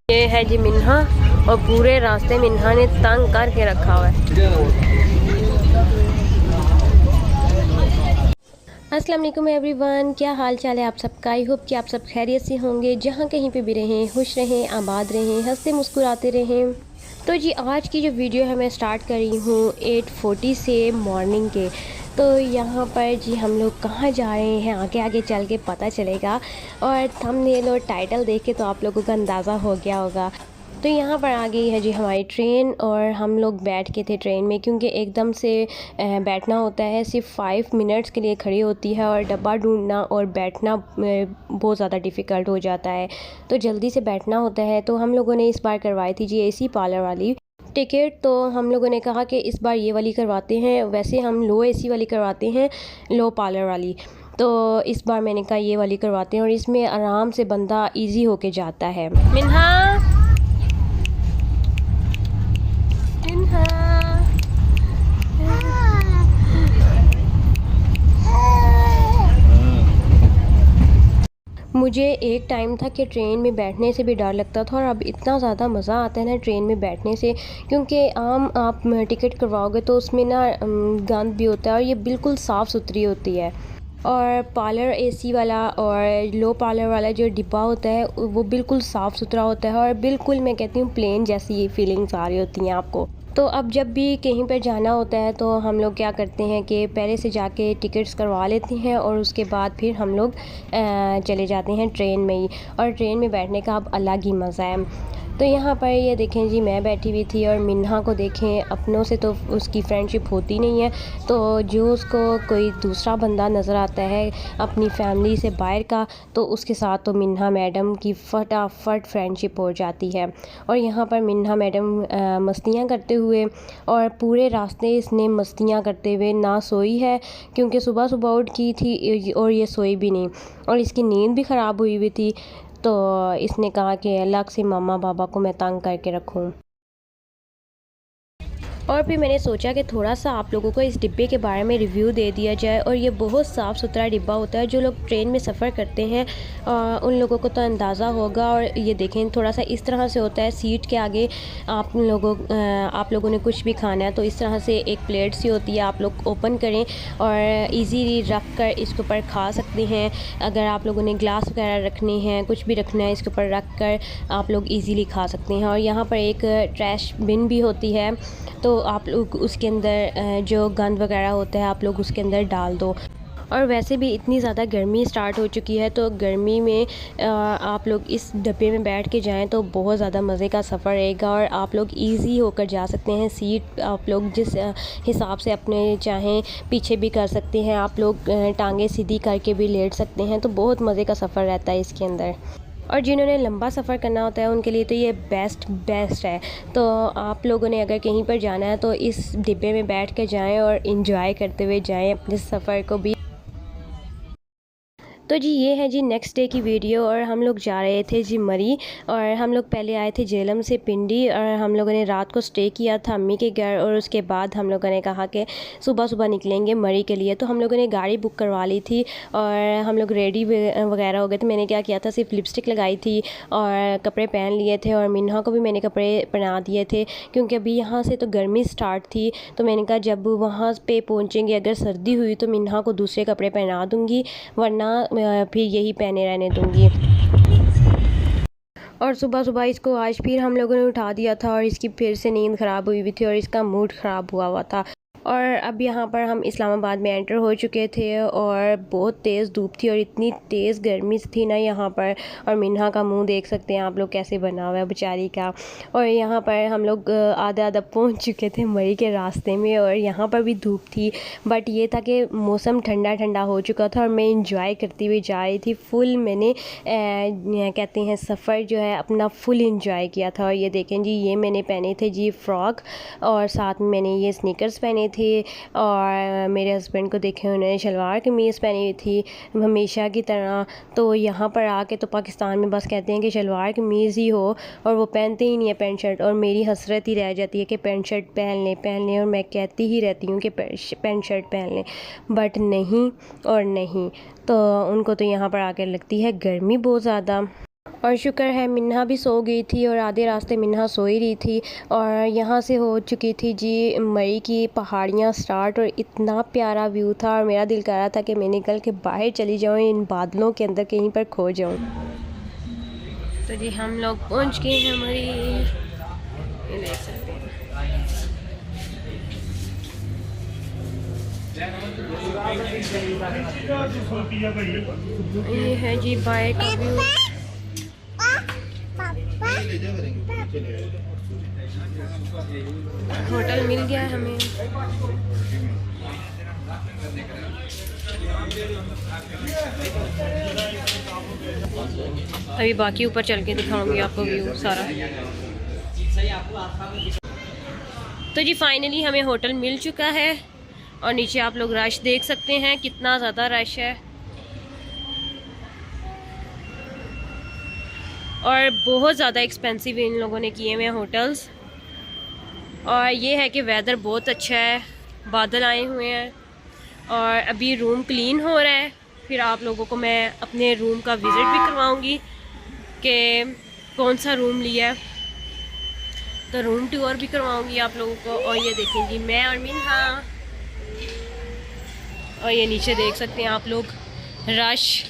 ये है जी मिन्हा, और पूरे रास्ते मिन्हा ने तंग करके रखा हुआ है। अस्सलाम वालेकुम एवरीवन, क्या हाल चाल है आप सबका। आई होप कि आप सब खैरियत से होंगे, जहाँ कहीं पे भी रहें, खुश रहें, आबाद रहें, हंसते मुस्कुराते रहें। तो जी आज की जो वीडियो है मैं स्टार्ट कर रही हूँ 8:40 से मॉर्निंग के। तो यहाँ पर जी हम लोग कहाँ जा रहे हैं आगे आगे चल के पता चलेगा, और थंबनेल और टाइटल देख के तो आप लोगों का अंदाज़ा हो गया होगा। तो यहाँ पर आ गई है जी हमारी ट्रेन, और हम लोग बैठ के थे ट्रेन में, क्योंकि एकदम से बैठना होता है, सिर्फ 5 मिनट्स के लिए खड़ी होती है, और डब्बा ढूंढना और बैठना बहुत ज़्यादा डिफ़िकल्ट हो जाता है। तो जल्दी से बैठना होता है। तो हम लोगों ने इस बार करवाई थी जी एसी पार्लर वाली टिकट। तो हम लोगों ने कहा कि इस बार ये वाली करवाते हैं, वैसे हम लो एसी वाली करवाते हैं, लो पार्लर वाली। तो इस बार मैंने कहा ये वाली करवाते हैं, और इसमें आराम से बंदा इजी होके जाता है। मिन्हा मुझे एक टाइम था कि ट्रेन में बैठने से भी डर लगता था, और अब इतना ज़्यादा मज़ा आता है ना ट्रेन में बैठने से, क्योंकि आम आप टिकट करवाओगे तो उसमें ना गंद भी होता है, और ये बिल्कुल साफ़ सुथरी होती है। और पार्लर एसी वाला और लो पार्लर वाला जो डिब्बा होता है वो बिल्कुल साफ़ सुथरा होता है, और बिल्कुल मैं कहती हूँ प्लेन जैसी फीलिंग्स आ रही होती हैं आपको। तो अब जब भी कहीं पर जाना होता है तो हम लोग क्या करते हैं कि पहले से जाके टिकट्स करवा लेते हैं, और उसके बाद फिर हम लोग चले जाते हैं ट्रेन में ही। और ट्रेन में बैठने का अब अलग ही मज़ा है। तो यहाँ पर ये देखें जी मैं बैठी हुई थी, और मिन्हा को देखें, अपनों से तो उसकी फ्रेंडशिप होती नहीं है, तो जो उसको कोई दूसरा बंदा नज़र आता है अपनी फैमिली से बाहर का, तो उसके साथ तो मिन्हा मैडम की फटाफट फ्रेंडशिप हो जाती है। और यहाँ पर मिन्हा मैडम मस्तियाँ करते हुए, और पूरे रास्ते इसने मस्तियाँ करते हुए ना सोई है, क्योंकि सुबह सुबह उठ की थी और ये सोई भी नहीं, और इसकी नींद भी ख़राब हुई हुई थी। तो इसने कहा कि अलग से मम्मा पापा को मैं तंग करके रखूं। और फिर मैंने सोचा कि थोड़ा सा आप लोगों को इस डिब्बे के बारे में रिव्यू दे दिया जाए। और ये बहुत साफ़ सुथरा डिब्बा होता है, जो लोग ट्रेन में सफ़र करते हैं उन लोगों को तो अंदाज़ा होगा। और ये देखें थोड़ा सा इस तरह से होता है, सीट के आगे आप लोगों ने कुछ भी खाना है तो इस तरह से एक प्लेट सी होती है, आप लोग ओपन करें और ईजीली रख कर इसके ऊपर खा सकते हैं। अगर आप लोगों ने ग्लास वगैरह रखने हैं, कुछ भी रखना है, इसके ऊपर रख कर आप लोग ईज़िली खा सकते हैं। और यहाँ पर एक ट्रैश बिन भी होती है, तो आप लोग उसके अंदर जो गंद वगैरह होता है आप लोग उसके अंदर डाल दो। और वैसे भी इतनी ज़्यादा गर्मी स्टार्ट हो चुकी है, तो गर्मी में आप लोग इस डब्बे में बैठ के जाएं तो बहुत ज़्यादा मज़े का सफ़र रहेगा, और आप लोग इजी होकर जा सकते हैं। सीट आप लोग जिस हिसाब से अपने चाहें पीछे भी कर सकते हैं, आप लोग टांगें सीधी करके भी लेट सकते हैं। तो बहुत मज़े का सफ़र रहता है इसके अंदर। और जिन्होंने लंबा सफ़र करना होता है उनके लिए तो ये बेस्ट है। तो आप लोगों ने अगर कहीं पर जाना है तो इस डिब्बे में बैठ कर जाएं, और इंजॉय करते हुए जाएं अपने सफ़र को भी। तो जी ये है जी नेक्स्ट डे की वीडियो, और हम लोग जा रहे थे जी मरी। और हम लोग पहले आए थे जेलम से पिंडी, और हम लोगों ने रात को स्टे किया था अम्मी के घर, और उसके बाद हम लोगों ने कहा कि सुबह सुबह निकलेंगे मरी के लिए। तो हम लोगों ने गाड़ी बुक करवा ली थी, और हम लोग रेडी वगैरह हो गए थे। मैंने क्या किया था, सिर्फ लिपस्टिक लगाई थी और कपड़े पहन लिए थे, और मिन्हा को भी मैंने कपड़े पहना दिए थे, क्योंकि अभी यहाँ से तो गर्मी स्टार्ट थी। तो मैंने कहा जब वहाँ पे पहुँचेंगे अगर सर्दी हुई तो मिन्हा को दूसरे कपड़े पहना दूँगी, वरना फिर यही पहने रहने दूँगी। और सुबह सुबह इसको आज फिर हम लोगों ने उठा दिया था, और इसकी फिर से नींद ख़राब हुई हुई थी, और इसका मूड ख़राब हुआ था। और अब यहाँ पर हम इस्लामाबाद में एंटर हो चुके थे, और बहुत तेज़ धूप थी, और इतनी तेज़ गर्मी थी ना यहाँ पर। और मिन्हा का मुंह देख सकते हैं आप लोग कैसे बना हुआ है बेचारी का। और यहाँ पर हम लोग आधा आधा पहुँच चुके थे मई के रास्ते में, और यहाँ पर भी धूप थी, बट ये था कि मौसम ठंडा ठंडा हो चुका था, और मैं इंजॉय करती हुई जा रही थी फुल। मैंने कहते हैं सफ़र जो है अपना फुल इंजॉय किया था। और ये देखें जी ये मैंने पहने थे जी फ़्रॉक, और साथ में मैंने ये स्नीकर्स पहने थे। और मेरे हस्बैंड को देखें उन्होंने शलवार कमीज़ पहनी हुई थी हमेशा की तरह। तो यहाँ पर आके तो पाकिस्तान में बस कहते हैं कि शलवार कमीज़ ही हो, और वो पहनते ही नहीं है पैंट शर्ट। और मेरी हसरत ही रह जाती है कि पैंट शर्ट पहन लें, और मैं कहती ही रहती हूँ कि पैंट शर्ट पहन लें, बट नहीं और नहीं। तो उनको तो यहाँ पर आकर लगती है गर्मी बहुत ज़्यादा। और शुक्र है मिन्हा भी सो गई थी और आधे रास्ते मिन्हा सो ही रही थी। और यहाँ से हो चुकी थी जी मई की पहाड़ियाँ स्टार्ट, और इतना प्यारा व्यू था और मेरा दिल कर रहा था कि मैं निकल के बाहर चली जाऊँ, इन बादलों के अंदर कहीं पर खो जाऊँ। तो जी हम लोग पहुँच गए हैं मई, ये देख सकते हैं। ये है जी बाय का व्यू। होटल मिल गया हमें। अभी बाकी ऊपर चल के दिखाऊंगी आपको व्यू सारा। तो जी फाइनली हमें होटल मिल चुका है और नीचे आप लोग रश देख सकते हैं, कितना ज़्यादा रश है और बहुत ज़्यादा एक्सपेंसिव इन लोगों ने किए हुए हैं होटल्स। और ये है कि वेदर बहुत अच्छा है, बादल आए हुए हैं और अभी रूम क्लीन हो रहा है। फिर आप लोगों को मैं अपने रूम का विज़िट भी करवाऊंगी कि कौन सा रूम लिया है, तो रूम टूर भी करवाऊंगी आप लोगों को। और ये देखेंगी मैं और मिन्हा, और ये नीचे देख सकते हैं आप लोग रश।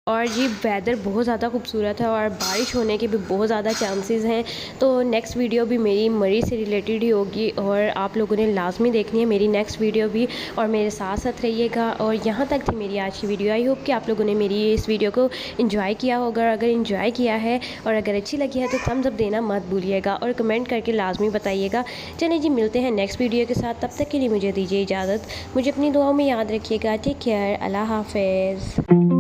और जी वेदर बहुत ज़्यादा खूबसूरत है और बारिश होने के भी बहुत ज़्यादा चांसेस हैं। तो नेक्स्ट वीडियो भी मेरी मरी से रिलेटेड ही होगी और आप लोगों ने लाजमी देखनी है मेरी नेक्स्ट वीडियो भी, और मेरे साथ साथ रहिएगा। और यहाँ तक थी मेरी आज की वीडियो। आई होप कि आप लोगों ने मेरी इस वीडियो को एंजॉय किया होगा। अगर एंजॉय किया है और अगर अच्छी लगी है तो थम्स अप देना मत भूलिएगा और कमेंट करके लाजमी बताइएगा। चलिए जी मिलते हैं नेक्स्ट वीडियो के साथ, तब तक के लिए मुझे दीजिए इजाज़त। मुझे अपनी दुआओं में याद रखिएगा। टेक केयर, अल्लाह हाफ़िज़।